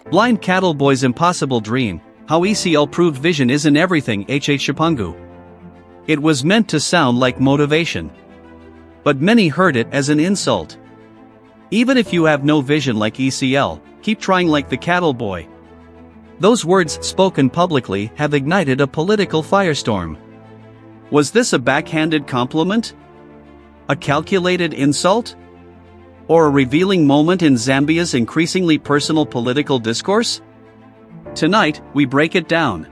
Blind Cattle Boy's Impossible Dream, How ECL Proved Vision Isn't Everything. HH-Shipungu. It was meant to sound like motivation. But many heard it as an insult. Even if you have no vision like ECL, keep trying like the cattle boy. Those words, spoken publicly, have ignited a political firestorm. Was this a backhanded compliment? A calculated insult? Or a revealing moment in Zambia's increasingly personal political discourse? Tonight, we break it down.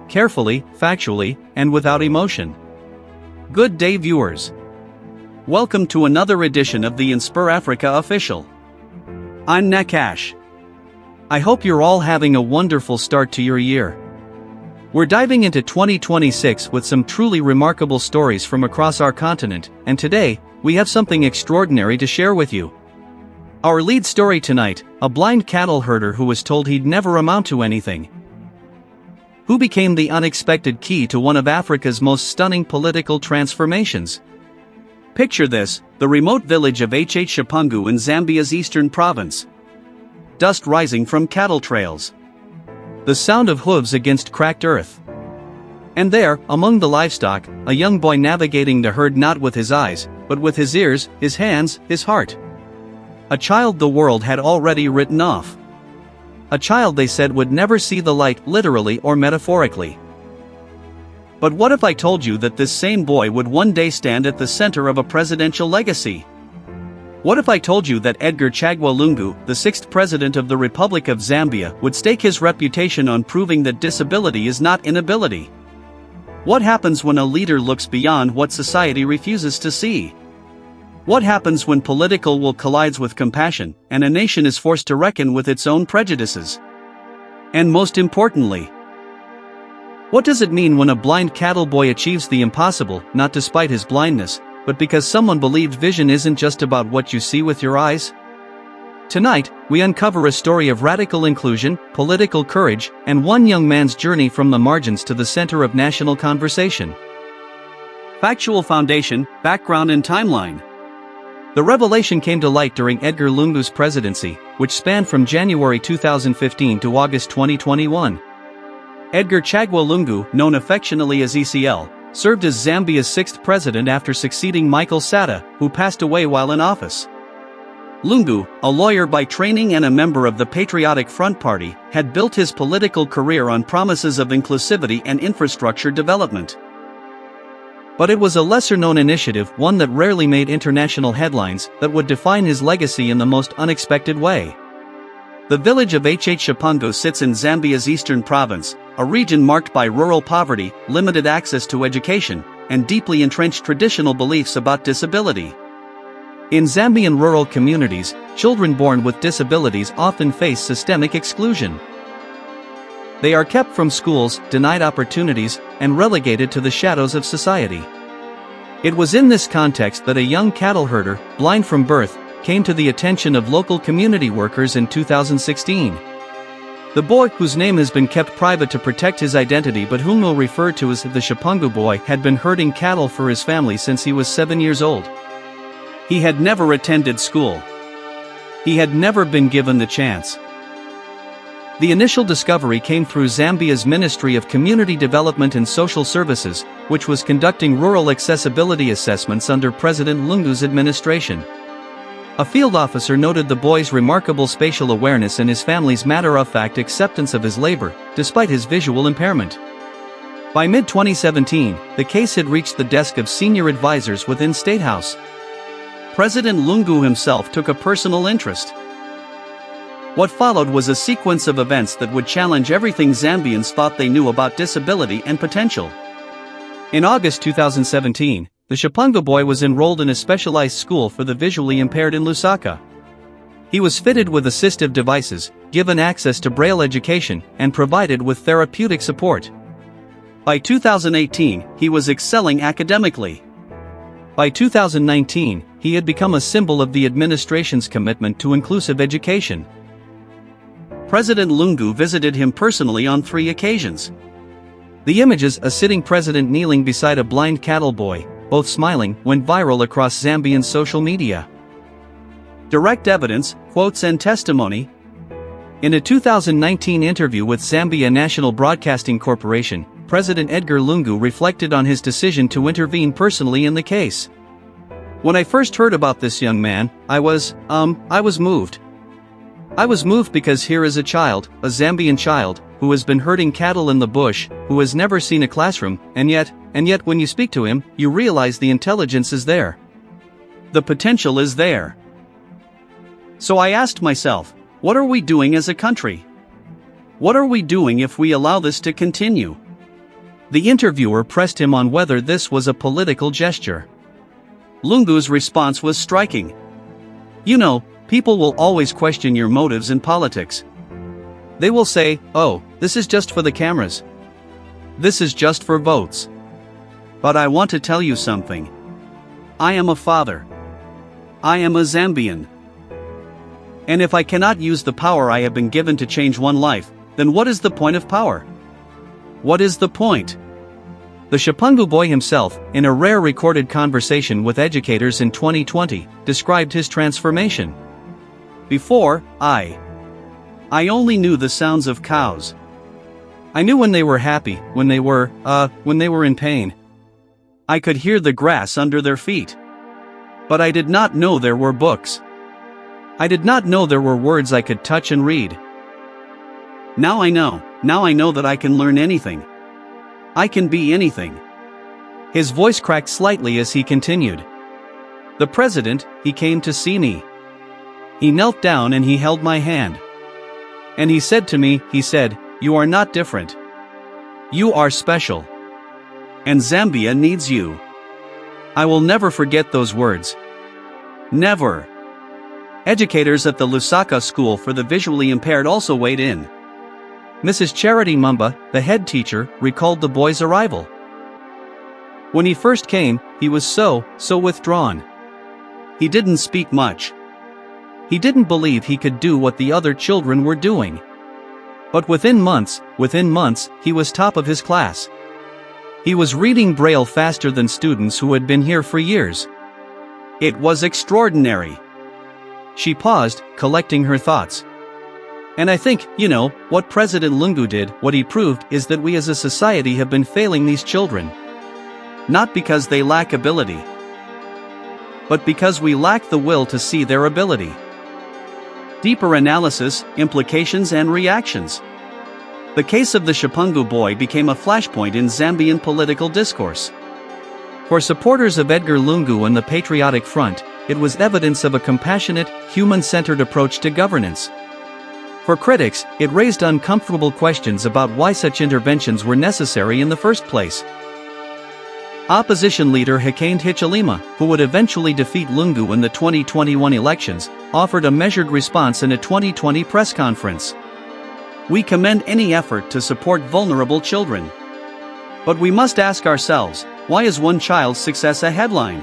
Carefully, factually, and without emotion. Good day, viewers. Welcome to another edition of the InspirAfrica Official. I'm Nakash. I hope you're all having a wonderful start to your year. We're diving into 2026 with some truly remarkable stories from across our continent, and today, we have something extraordinary to share with you. Our lead story tonight, a blind cattle herder who was told he'd never amount to anything. Who became the unexpected key to one of Africa's most stunning political transformations. Picture this, the remote village of HH-Shipungu in Zambia's eastern province. Dust rising from cattle trails. The sound of hooves against cracked earth. And there, among the livestock, a young boy navigating the herd not with his eyes, but with his ears, his hands, his heart. A child the world had already written off. A child they said would never see the light, literally or metaphorically. But what if I told you that this same boy would one day stand at the center of a presidential legacy? What if I told you that Edgar Lungu, the 6th President of the Republic of Zambia, would stake his reputation on proving that disability is not inability? What happens when a leader looks beyond what society refuses to see? What happens when political will collides with compassion, and a nation is forced to reckon with its own prejudices? And most importantly, what does it mean when a blind cattle boy achieves the impossible, not despite his blindness, but because someone believed vision isn't just about what you see with your eyes? Tonight, we uncover a story of radical inclusion, political courage, and one young man's journey from the margins to the center of national conversation. Factual foundation, background and timeline. The revelation came to light during Edgar Lungu's presidency, which spanned from January 2015 to August 2021. Edgar Lungu, known affectionately as ECL, served as Zambia's 6th president after succeeding Michael Sata, who passed away while in office. Lungu, a lawyer by training and a member of the Patriotic Front Party, had built his political career on promises of inclusivity and infrastructure development. But it was a lesser-known initiative, one that rarely made international headlines, that would define his legacy in the most unexpected way. The village of HH-Shipungu sits in Zambia's eastern province, a region marked by rural poverty, limited access to education, and deeply entrenched traditional beliefs about disability. In Zambian rural communities, children born with disabilities often face systemic exclusion. They are kept from schools, denied opportunities, and relegated to the shadows of society. It was in this context that a young cattle herder, blind from birth, came to the attention of local community workers in 2016. The boy, whose name has been kept private to protect his identity but whom we'll refer to as the Shipungu boy, had been herding cattle for his family since he was 7 years old. He had never attended school. He had never been given the chance. The initial discovery came through Zambia's Ministry of Community Development and Social Services, which was conducting rural accessibility assessments under President Lungu's administration. A field officer noted the boy's remarkable spatial awareness and his family's matter-of-fact acceptance of his labor, despite his visual impairment. By mid-2017, the case had reached the desk of senior advisors within State House. President Lungu himself took a personal interest. What followed was a sequence of events that would challenge everything Zambians thought they knew about disability and potential. In August 2017, the Shipungu boy was enrolled in a specialized school for the visually impaired in Lusaka. He was fitted with assistive devices, given access to Braille education, and provided with therapeutic support. By 2018, he was excelling academically. By 2019, he had become a symbol of the administration's commitment to inclusive education. President Lungu visited him personally on 3 occasions. The images, a sitting president kneeling beside a blind cattle boy, both smiling, went viral across Zambian social media. Direct evidence, quotes and testimony. In a 2019 interview with Zambia National Broadcasting Corporation, President Edgar Lungu reflected on his decision to intervene personally in the case. When I first heard about this young man, I was moved. I was moved because here is a child, a Zambian child, who has been herding cattle in the bush, who has never seen a classroom, and yet when you speak to him, you realize the intelligence is there. The potential is there. So I asked myself, what are we doing as a country? What are we doing if we allow this to continue? The interviewer pressed him on whether this was a political gesture. Lungu's response was striking. You know, people will always question your motives in politics. They will say, oh, this is just for the cameras. This is just for votes. But I want to tell you something. I am a father. I am a Zambian. And if I cannot use the power I have been given to change one life, then what is the point of power? What is the point? The Shipungu boy himself, in a rare recorded conversation with educators in 2020, described his transformation. Before, I only knew the sounds of cows. I knew when they were happy, when they were in pain. I could hear the grass under their feet. But I did not know there were books. I did not know there were words I could touch and read. Now I know that I can learn anything. I can be anything. His voice cracked slightly as he continued. The president, he came to see me. He knelt down and he held my hand. And he said to me, you are not different. You are special. And Zambia needs you. I will never forget those words. Never. Educators at the Lusaka School for the Visually Impaired also weighed in. Mrs. Charity Mumba, the head teacher, recalled the boy's arrival. When he first came, he was so withdrawn. He didn't speak much. He didn't believe he could do what the other children were doing. But within months, he was top of his class. He was reading Braille faster than students who had been here for years. It was extraordinary. She paused, collecting her thoughts. And I think, what President Lungu did, what he proved, is that we as a society have been failing these children. Not because they lack ability, but because we lack the will to see their ability. Deeper analysis, implications and reactions. The case of the Shipungu boy became a flashpoint in Zambian political discourse. For supporters of Edgar Lungu and the Patriotic Front, it was evidence of a compassionate, human-centered approach to governance. For critics, it raised uncomfortable questions about why such interventions were necessary in the first place. Opposition leader Hakainde Hichilema, who would eventually defeat Lungu in the 2021 elections, offered a measured response in a 2020 press conference. We commend any effort to support vulnerable children. But we must ask ourselves, why is one child's success a headline?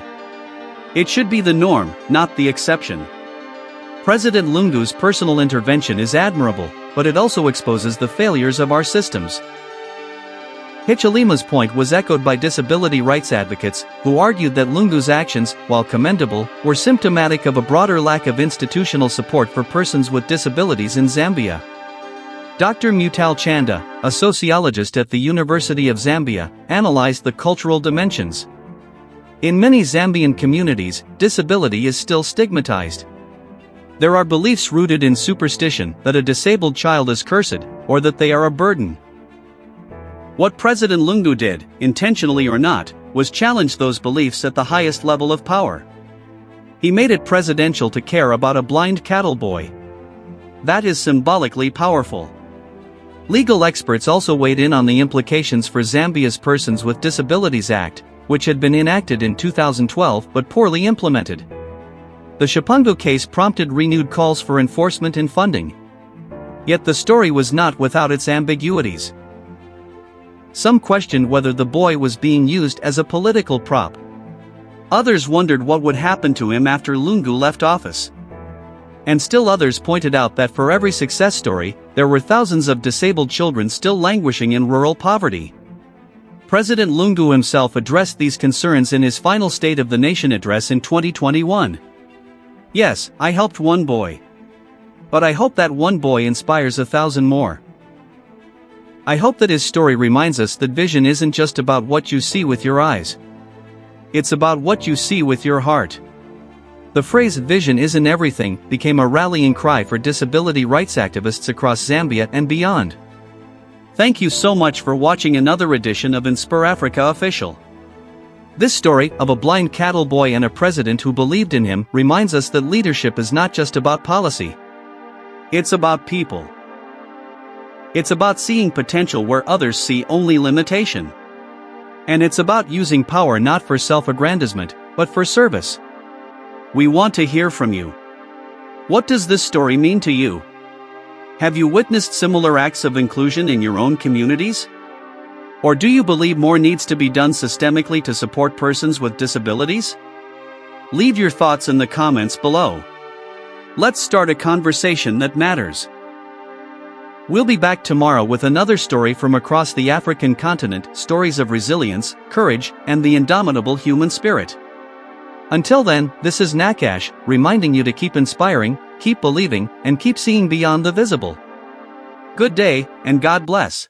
It should be the norm, not the exception. President Lungu's personal intervention is admirable, but it also exposes the failures of our systems. Hichilema's point was echoed by disability rights advocates, who argued that Lungu's actions, while commendable, were symptomatic of a broader lack of institutional support for persons with disabilities in Zambia. Dr. Mutal Chanda, a sociologist at the University of Zambia, analyzed the cultural dimensions. In many Zambian communities, disability is still stigmatized. There are beliefs rooted in superstition that a disabled child is cursed, or that they are a burden. What President Lungu did, intentionally or not, was challenge those beliefs at the highest level of power. He made it presidential to care about a blind cattle boy. That is symbolically powerful. Legal experts also weighed in on the implications for Zambia's Persons with Disabilities Act, which had been enacted in 2012 but poorly implemented. The Shipungu case prompted renewed calls for enforcement and funding. Yet the story was not without its ambiguities. Some questioned whether the boy was being used as a political prop. Others wondered what would happen to him after Lungu left office. And still others pointed out that for every success story, there were thousands of disabled children still languishing in rural poverty. President Lungu himself addressed these concerns in his final State of the Nation address in 2021. Yes, I helped one boy. But I hope that one boy inspires 1,000 more. I hope that his story reminds us that vision isn't just about what you see with your eyes. It's about what you see with your heart. The phrase "vision isn't everything" became a rallying cry for disability rights activists across Zambia and beyond. Thank you so much for watching another edition of InspirAfrica Official. This story of a blind cattle boy and a president who believed in him reminds us that leadership is not just about policy. It's about people. It's about seeing potential where others see only limitation. And it's about using power not for self-aggrandizement, but for service. We want to hear from you. What does this story mean to you? Have you witnessed similar acts of inclusion in your own communities? Or do you believe more needs to be done systemically to support persons with disabilities? Leave your thoughts in the comments below. Let's start a conversation that matters. We'll be back tomorrow with another story from across the African continent, stories of resilience, courage, and the indomitable human spirit. Until then, this is Nakash, reminding you to keep inspiring, keep believing, and keep seeing beyond the visible. Good day, and God bless.